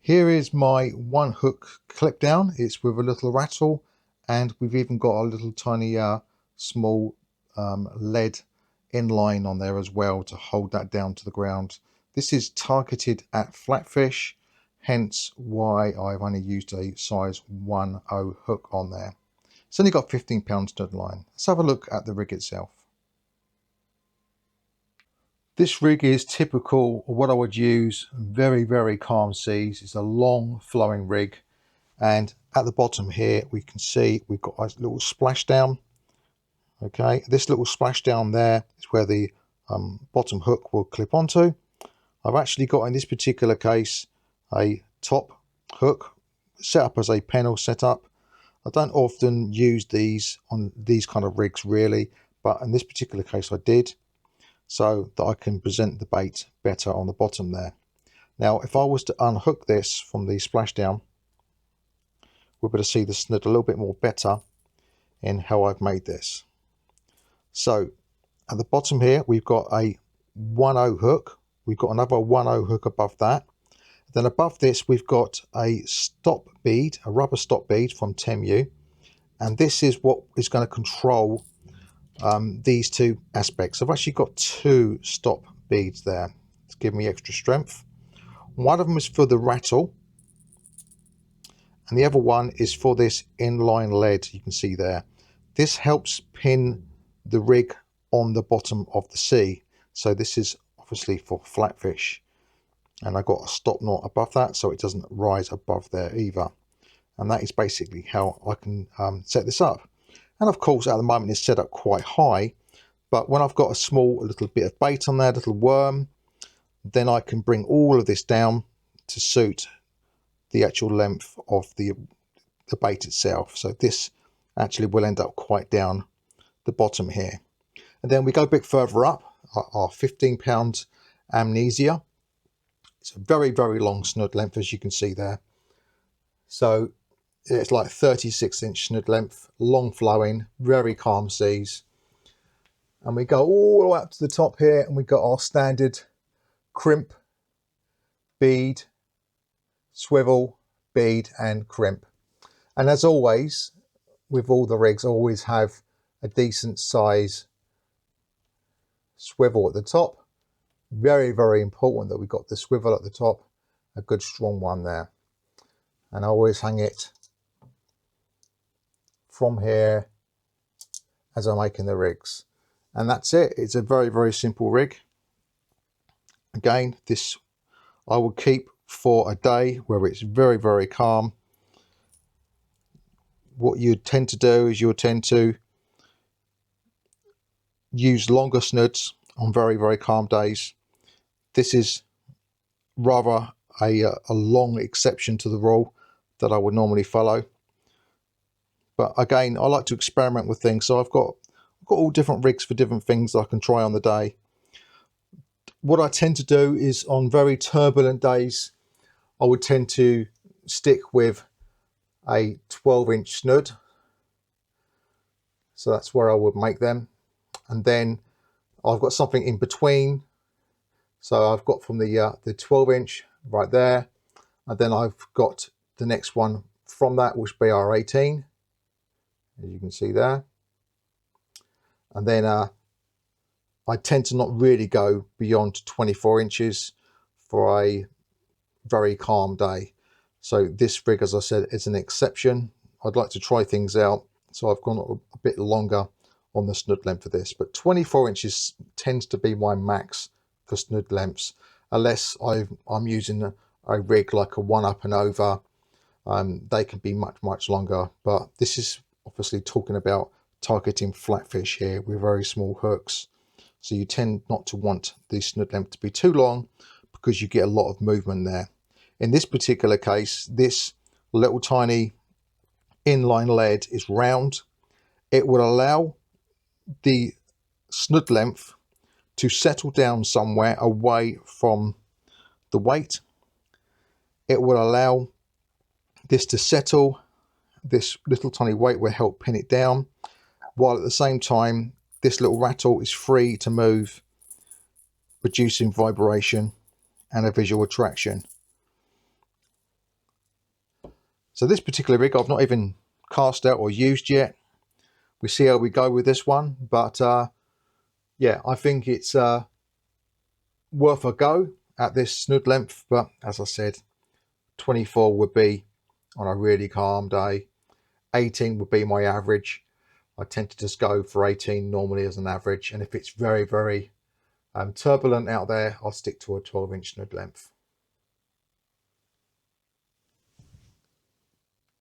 Here is my one hook clip down. It's with a little rattle, and we've even got a little tiny small lead inline on there as well to hold that down to the ground. This is targeted at flatfish, hence why I've only used a size 1/0 hook on there. It's only got 15-pound stud line. Let's have a look at the rig itself. This rig is typical of what I would use, very calm seas. It's a long flowing rig, and at the bottom here we can see we've got a little splashdown. Okay, this little splashdown there is where the bottom hook will clip onto. I've actually got, in this particular case, a top hook set up as a pennel setup. I don't often use these on these kind of rigs really, but in this particular case I did, so that I can present the bait better on the bottom there. Now if I was to unhook this from the splashdown, we're able to see the snood a little bit more better in how I've made this. So at the bottom here we've got a 1/0 hook, we've got another 1/0 hook above that. Then above this we've got a stop bead, a rubber stop bead from Temu, and this is what is going to control these two aspects. I've actually got two stop beads there to give me extra strength. One of them is for the rattle, and the other one is for this inline lead you can see there. This helps pin the rig on the bottom of the sea, so this is obviously for flatfish, and I've got a stop knot above that so it doesn't rise above there either. And that is basically how I can set this up. And of course at the moment it's set up quite high, but when I've got a small little bit of bait on there, a little worm, then I can bring all of this down to suit the actual length of the bait itself. So this actually will end up quite down the bottom here. And then we go a bit further up, our 15-pound amnesia. It's a very long snood length, as you can see there. So it's like 36-inch snood length, long flowing, very calm seas. And we go all the way up to the top here, and we've got our standard crimp, bead, swivel, bead and crimp. And as always, with all the rigs, I always have a decent size swivel at the top. Very important that we've got the swivel at the top, a good strong one there. And I always hang it from here as I'm making the rigs. And that's it. It's a very simple rig. Again, this I will keep for a day where it's very calm. What you tend to do is you'll tend to use longer snoods on very calm days. This is rather a long exception to the rule that I would normally follow. But again, I like to experiment with things, so I've got all different rigs for different things that I can try on the day. What I tend to do is on very turbulent days, I would tend to stick with a 12-inch snood. So that's where I would make them. And then I've got something in between. So I've got from the 12-inch right there, and then I've got the next one from that, which will be our 18, as you can see there. And then I tend to not really go beyond 24 inches for a very calm day. So this rig, as I said, is an exception. I'd like to try things out, so I've gone a bit longer on the snood length of this, but 24 inches tends to be my max for snood lengths, unless I'm using a rig like a 1-up and over. They can be much longer, but this is obviously talking about targeting flatfish here with very small hooks. So you tend not to want the snood length to be too long because you get a lot of movement there. In this particular case, this little tiny inline lead is round. It will allow the snood length to settle down somewhere away from the weight. It will allow this to settle. This little tiny weight will help pin it down, while at the same time this little rattle is free to move, producing vibration and a visual attraction. So this particular rig I've not even cast out or used yet. We see how we go with this one, but yeah, I think it's worth a go at this snood length. But as I said, 24 would be on a really calm day. 18 would be my average. I tend to just go for 18 normally as an average, and if it's very turbulent out there, I'll stick to a 12-inch snood length.